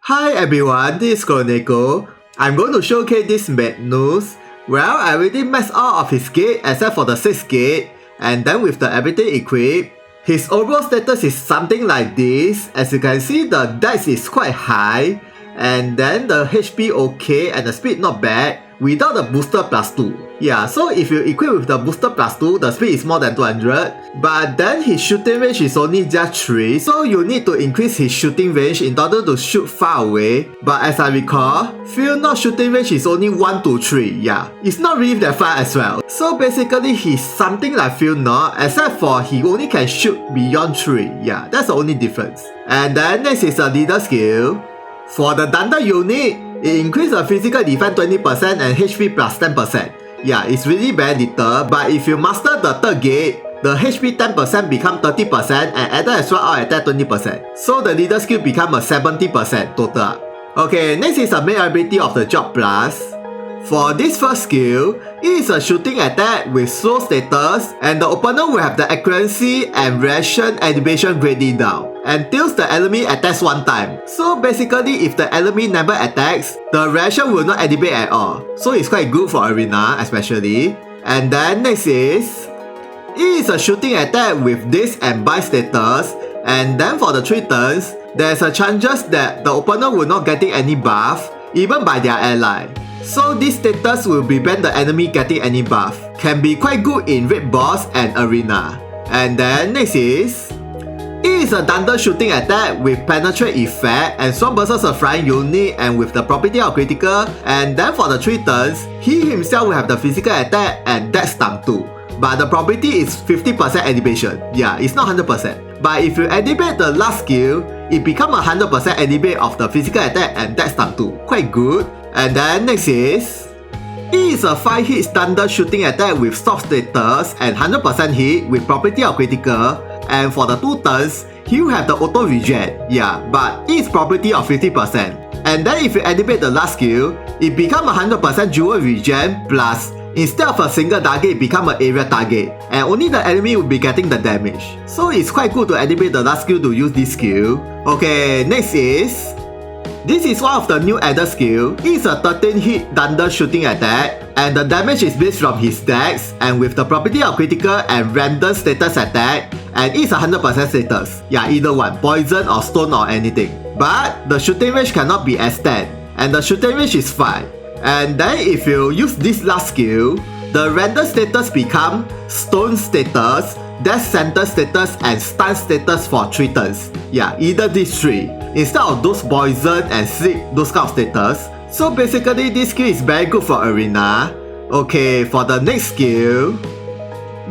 Hi everyone, this is Koneko. I'm going to showcase this Magnus. Well, I already maxed all of his gate except for the 6th gate, and then with the everything equipped, his overall status is something like this. As you can see, the dex is quite high, and then the HP okay and the speed not bad without the booster plus 2. Yeah, so if you equip with the booster plus 2, the speed is more than 200, but then his shooting range is only just 3, so you need to increase his shooting range in order to shoot far away. But as I recall, Field Knot shooting range is only 1 to 3, yeah, it's not really that far as well. So basically he's something like Field Knot, except for he only can shoot beyond 3, yeah, that's the only difference. And then next is the leader skill. For the Thunder unit, it increases the physical defense 20% and HP plus 10%. Yeah, it's really very little, but if you master the 3rd gate, the HP 10% become 30% and added as well out attack 20%. So the leader skill become a 70% total. Okay, next is the main ability of the Job Plus. For this first skill, it is a shooting attack with slow status, and the opponent will have the accuracy and reaction animation greatly down until the enemy attacks one time. So basically, if the enemy never attacks, the reaction will not animate at all. So it's quite good for arena especially. And then next is, it is a shooting attack with this and buy status, and then for the 3 turns, there's a chances that the opponent will not getting any buff even by their ally. So this status will prevent the enemy getting any buff. Can be quite good in raid boss and arena. And then next is, it is a thunder shooting attack with penetrate effect and swarm versus a flying unit and with the property of critical. And then for the 3 turns, he himself will have the physical attack and dex times 2. But the probability is 50% animation. Yeah, it's not 100%. But if you animate the last skill, it becomes 100% animate of the physical attack and dex times 2. Quite good. And then next is, it is a 5 hit standard shooting attack with soft status and 100% hit with property of critical. And for the 2 turns, he will have the auto regen. Yeah, but it is property of 50%. And then if you animate the last skill, it becomes 100% dual regen plus, instead of a single target, it becomes an area target, and only the enemy will be getting the damage. So it's quite good to animate the last skill to use this skill. Okay, next is, this is one of the new added skill. It's a 13 hit thunder shooting attack, and the damage is based from his dex and with the property of critical and random status attack, and it's 100% status. Yeah, either one, poison or stone or anything. But the shooting range cannot be extended, and the shooting range is 5. And then if you use this last skill, the random status become stone status, death center status and stun status for 3 turns. Yeah, either these 3 instead of those poison and sleep, those kind of status. So basically this skill is very good for arena. Okay, for the next skill,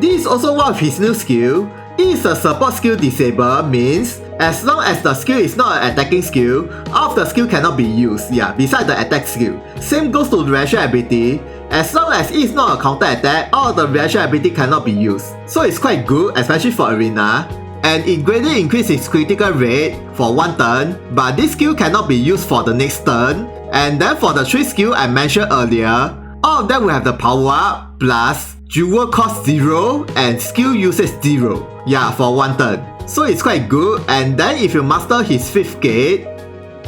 this is also one of his new skill. It is a support skill disable, means as long as the skill is not an attacking skill, all of the skill cannot be used, yeah, besides the attack skill. Same goes to the reaction ability. As long as it is not a counter attack, all of the reaction ability cannot be used. So it's quite good, especially for arena. And it greatly increases its critical rate for 1 turn, but this skill cannot be used for the next turn. And then for the 3 skill I mentioned earlier, all of them will have the power up plus dual cost 0 and skill usage 0. Yeah, for 1 turn. So it's quite good. And then if you master his 5th gate,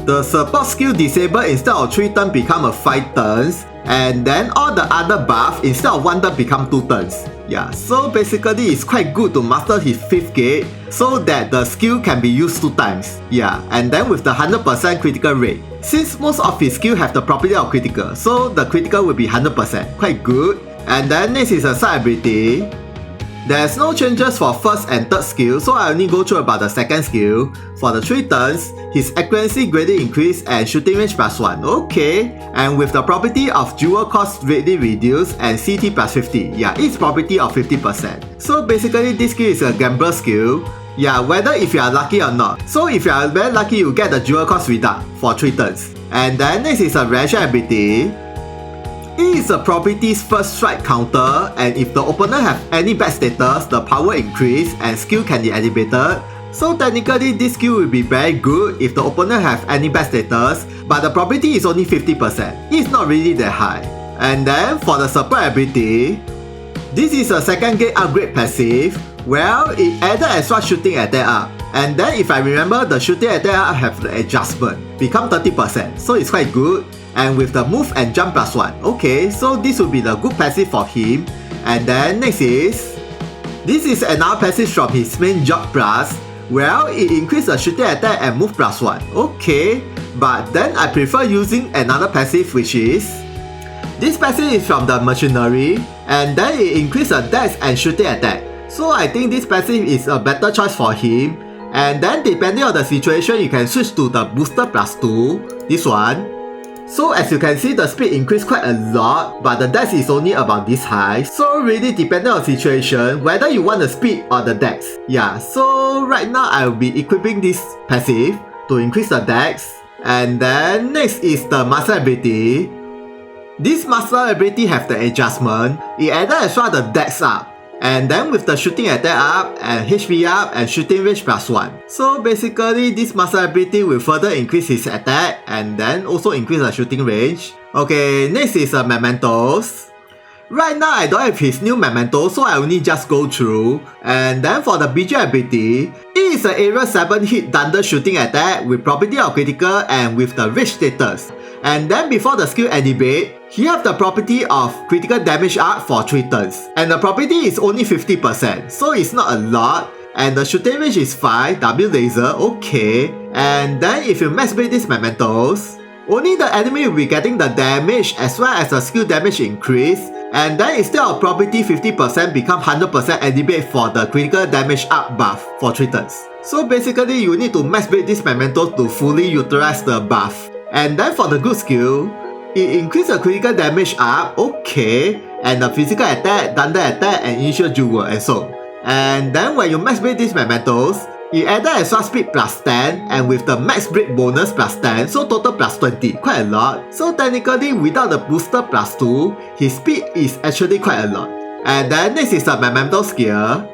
the support skill disable instead of 3 turns become a 5 turns, and then all the other buff instead of 1 turn become 2 turns. Yeah, so basically it's quite good to master his 5th gate so that the skill can be used 2 times. Yeah, and then with the 100% critical rate. Since most of his skill have the property of critical, so the critical will be 100%. Quite good. And then next is a side ability. There's no changes for 1st and 3rd skill, so I only go through about the 2nd skill. For the 3 turns, his accuracy greatly increased and shooting range plus 1. Okay, and with the property of dual cost greatly reduced and CT plus 50. Yeah, it's property of 50%. So basically this skill is a gambler skill. Yeah, whether if you are lucky or not. So if you are very lucky, you get the dual cost reduct for 3 turns. And then next is a reaction ability. It is a property's first strike counter, and if the opponent have any bad status, the power increase and skill can be activated. So technically this skill will be very good if the opponent have any bad status, but the probability is only 50%. It's not really that high. And then for the support ability, this is a 2nd gate upgrade passive. Well, it added extra shooting attack up. And then if I remember, the shooting attack up have the adjustment, become 30%, so it's quite good. And with the move and jump +1. Okay, so this will be the good passive for him. And then next is, this is another passive from his main job plus. Well, it increases the shooting attack and move +1. Okay, but then I prefer using another passive, which is, this passive is from the machinery, and then it increases the dex and shooting attack. So I think this passive is a better choice for him. And then depending on the situation, you can switch to the booster +2, this one. So as you can see, the speed increased quite a lot, but the dex is only about this high. So really depending on situation, whether you want the speed or the dex. Yeah, so right now I will be equipping this passive to increase the dex. And then next is the master ability. This master ability have the adjustment. It added extra the dex up. And then with the shooting attack up and HP up and shooting range +1. So basically this master ability will further increase his attack and then also increase the shooting range. Okay, next is mementos. Right now I don't have his new mementos, so I only just go through. And then for the BG ability, it is an area 7 hit thunder shooting attack with property of critical and with the rage status. And then before the skill activate, he have the property of critical damage up for 3 turns. And the property is only 50%, so it's not a lot. And the shooting range is 5, W laser, okay. And then if you max build these mementos, only the enemy will be getting the damage as well as the skill damage increase. And then instead of property 50% become 100% activate for the critical damage up buff for 3 turns. So basically you need to max build these mementos to fully utilize the buff. And then for the good skill, it increases the critical damage up, okay, and the physical attack, thunder attack, and initial jewel and so. And then when you max break these mementos, it added extra speed +10 and with the max break bonus +10, so total +20, quite a lot. So technically without the booster +2, his speed is actually quite a lot. And then next is the memento skill.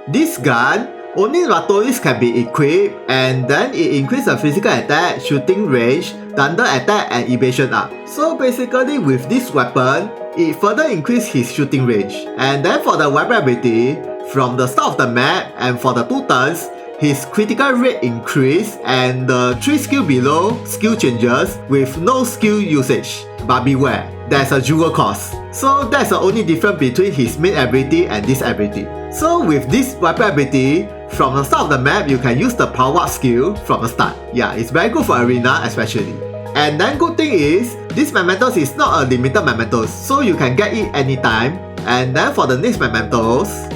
This gun, only Ratoris can be equipped, and then it increases the physical attack, shooting range, thunder attack, and evasion up. So basically with this weapon, it further increases his shooting range. And then for the weapon ability, from the start of the map and for the 2 turns, his critical rate increase and the 3 skill below skill changes with no skill usage. But beware, there's a jewel cost. So that's the only difference between his main ability and this ability. So with this weapon ability, from the start of the map, you can use the power up skill from the start. Yeah, it's very good for arena especially. And then good thing is, this mementos is not a limited mementos, so you can get it anytime. And then for the next mementos,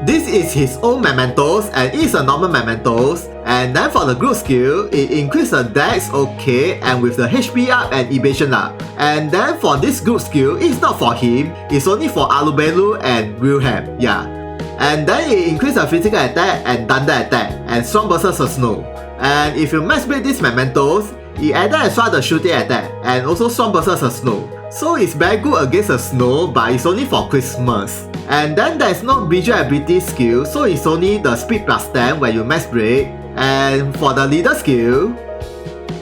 this is his own mementos and it is a normal mementos. And then for the group skill, it increases the dex, okay, and with the HP up and evasion up. And then for this group skill, it's not for him, it's only for Alubelu and Wilhelm, yeah. And then it increases the physical attack and thunder attack and strong versus the snow. And if you max break these mementos, it added extra the shooting attack and also strong versus the snow. So it's very good against the snow, but it's only for Christmas. And then there's no visual ability skill, so it's only the speed +10 when you max break. And for the leader skill,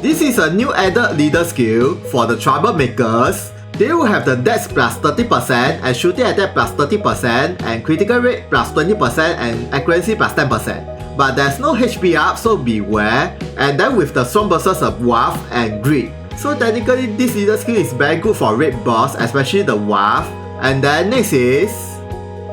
this is a new added leader skill for the troublemakers. They will have the dex +30% and shooting attack +30% and critical rate +20% and accuracy +10%. But there's no HP up, so beware. And then with the strong versus of Waff and Greed. So technically this leader skill is very good for raid boss, especially the Waff. And then next is,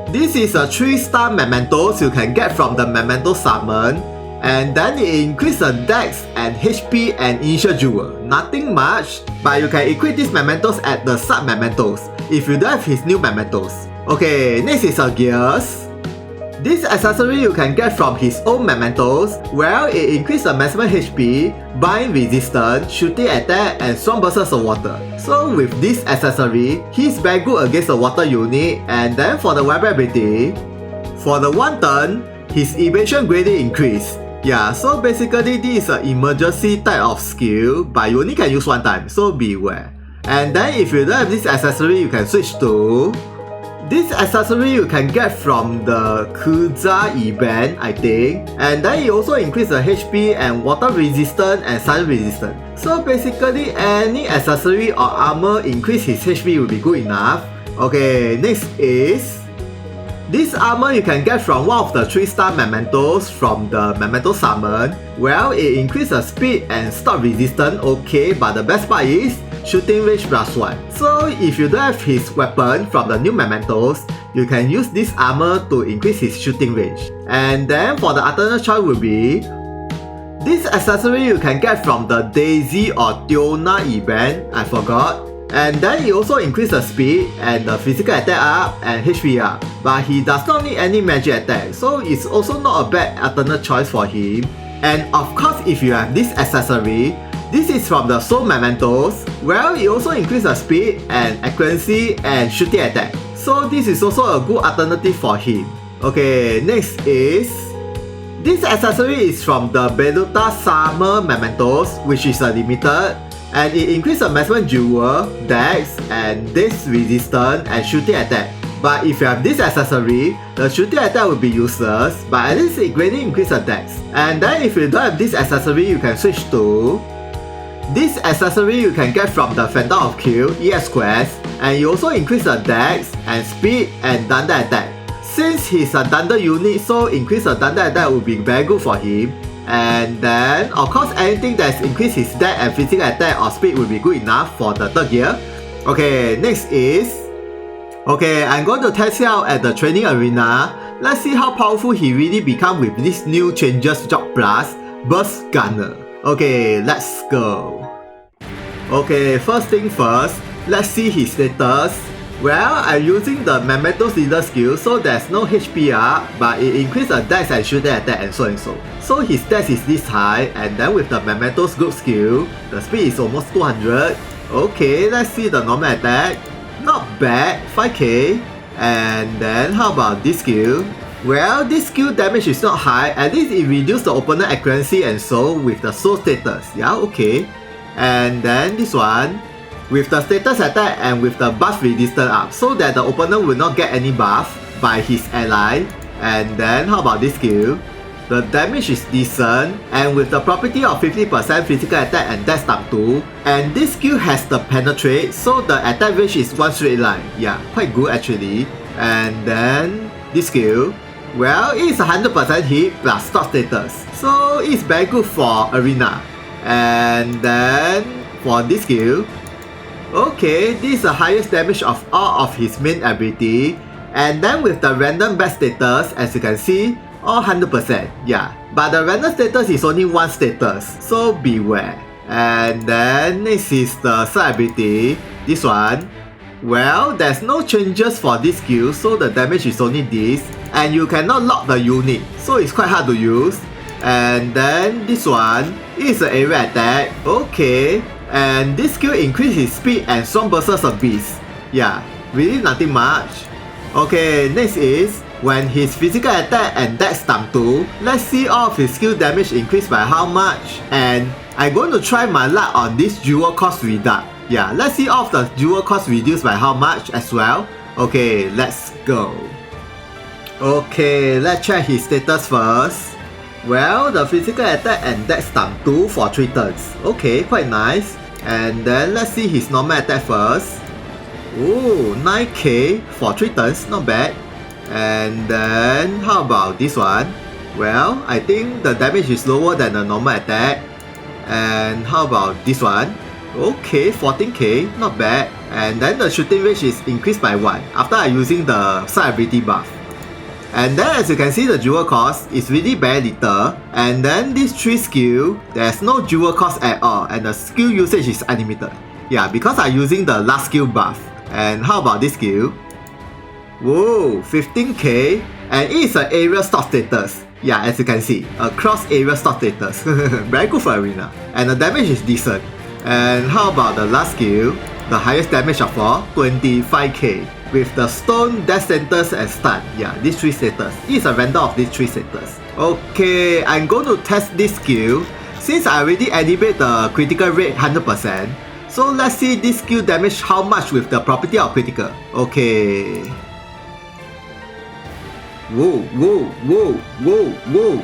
this is a 3-star mementos you can get from the memento summon. And then it increases the dex and HP and initial jewel. Nothing much, but you can equip these mementos at the sub mementos if you don't have his new mementos. Okay, next is gears. This accessory you can get from his own mementos, where it increases the maximum HP, bind resistance, shooting attack, and strong versus the water. So with this accessory, he's very good against the water unit. And then for the weapon ability, for the 1 turn, his evasion greatly increase. Yeah, so basically this is an emergency type of skill, but you only can use 1 time, so beware. And then if you don't have this accessory, you can switch to this accessory you can get from the Kuza event, I think. And then it also increases the HP and water resistance and silent resistance. So basically any accessory or armor increase his HP will be good enough. Okay, next is, This armor you can get from one of the 3-star mementos from the memento summon. Well, it increases speed and stop resistance, okay, but the best part is shooting range +1. So if you don't have his weapon from the new mementos, you can use this armor to increase his shooting range. And then for the alternate choice will be this accessory you can get from the Daisy or Tiona event, I forgot. And then it also increases the speed and the physical attack up and HP up. But he does not need any magic attack, so it's also not a bad alternate choice for him. And of course, if you have this accessory, this is from the Soul Mementos. Well, it also increases the speed and accuracy and shooting attack. So this is also a good alternative for him. Okay, next is this accessory is from the Beluta Summer Mementos, which is a limited. And it increases the maximum jewel, dex, and this resistance and shooting attack. But if you have this accessory, the shooting attack will be useless, but at least it greatly increases the dex. And then if you don't have this accessory, you can switch to this accessory you can get from the Phantom of Kill EX quest, and you also increase the dex and speed and thunder attack. Since he's a thunder unit, so increase the thunder attack will be very good for him. And then, of course, anything that's increased his dex and physical attack or speed will be good enough for the third gear. Okay, next is... Okay, I'm going to test it out at the training arena. Let's see how powerful he really become with this new changes Job Plus Burst Gunner. Okay, let's go. Okay, first thing first, let's see his status. Well, I'm using the Mementos Leader skill, so there's no HP up, but it increases the dex and shooting attack and so and so. So his dex is this high, and then with the Mementos group skill, the speed is almost 200. Okay, let's see the normal attack. Not bad, 5k. And then how about this skill? Well, this skill damage is not high, at least it reduces the opponent accuracy and so with the soul status. Yeah, okay. And then this one, with the status attack and with the buff resistance up, so that the opponent will not get any buff by his ally. And then how about this skill? The damage is decent, and with the property of 50% physical attack and dex ×2, and this skill has the penetrate, so the attack range is one straight line. Yeah, quite good actually. And then this skill, well, it is 100% hit plus stock status, so it's very good for arena. And then for this skill, okay, this is the highest damage of all of his main ability, and then with the random best status, as you can see, all 100%, yeah. But the random status is only one status, so beware. And then next is the side ability, this one. Well, there's no changes for this skill, so the damage is only this, and you cannot lock the unit, so it's quite hard to use. And then this one is an area attack, okay. And this skill increases speed and strong versus a beast. Yeah, really nothing much. Okay, next is when his physical attack and dex ×2. Let's see all of his skill damage increased by how much. And I'm going to try my luck on this jewel cost reduct. Yeah, let's see all of the jewel cost reduced by how much as well. Okay, let's go. Okay, let's check his status first. Well, the physical attack and dex ×2 for 3 turns. Okay, quite nice. And then let's see his normal attack first. Ooh, 9k for 3 turns, not bad. And then how about this one? Well, I think the damage is lower than the normal attack. And how about this one? Okay, 14k, not bad. And then the shooting range is increased by 1 after I using the side ability buff. And then as you can see, the jewel cost is really very little. And then this 3 skill, there's no jewel cost at all, and the skill usage is unlimited. Yeah, because I'm using the last skill buff. And how about this skill? Whoa, 15k, and it is an area stock status. Yeah, as you can see, a cross area stock status. Very good for arena. And the damage is decent. And how about the last skill? The highest damage of all, 25k. With the stone, death sentence and stun. Yeah, these 3 status. It is a random of these 3 status. Okay, I'm going to test this skill. Since I already animate the critical rate 100%, so let's see this skill damage how much with the property of critical. Okay. Whoa, whoa, whoa, whoa, whoa.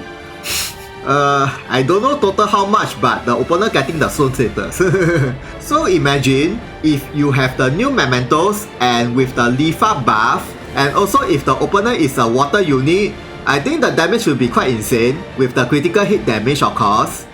I don't know total how much, but the opponent getting the stone status. So imagine if you have the new mementos and with the Lifa buff And also if the opponent is a water unit, I think the damage will be quite insane with the critical hit damage of course.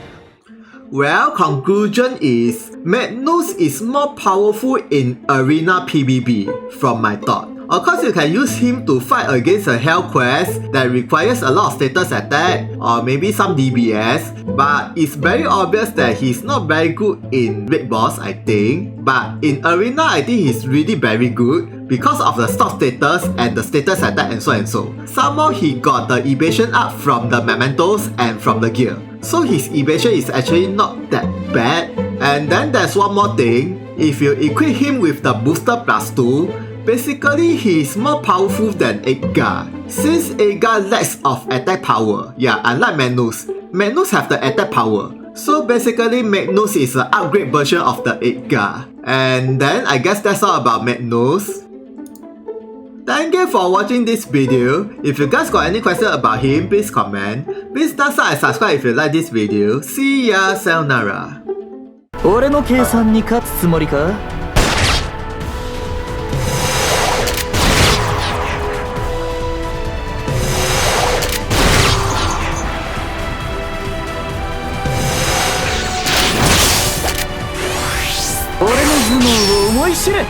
Well, conclusion is Magnus is more powerful in arena PvP from my thought. Of course, you can use him to fight against a hell quest that requires a lot of status attack or maybe some DBS, but it's very obvious that he's not very good in raid boss, I think. But in arena, I think he's really very good because of the stock status and the status attack and so and so. Some more he got the evasion up from the mementos and from the gear. So his evasion is actually not that bad. And then there's one more thing. If you equip him with the booster +2, basically he is more powerful than Edgar. Since Edgar lacks of attack power, yeah, unlike Magnus. Magnus have the attack power. So basically Magnus is an upgrade version of the Edgar. And then I guess that's all about Magnus. Thank you for watching this video. If you guys got any question about him, please comment. Please thumbs up and subscribe if you like this video. See ya, sayonara. 俺の計算に勝つつもりか？俺の頭脳を思い知れ！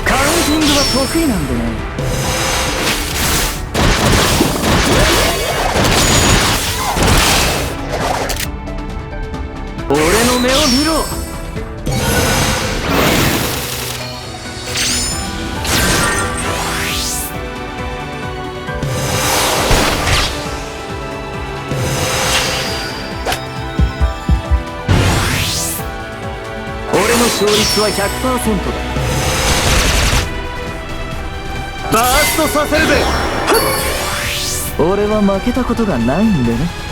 カウンティングは得意なんでね。俺の目を見ろ。俺の勝率は 100% だ。バーストさせるぜ。俺は負けたことがないんでね。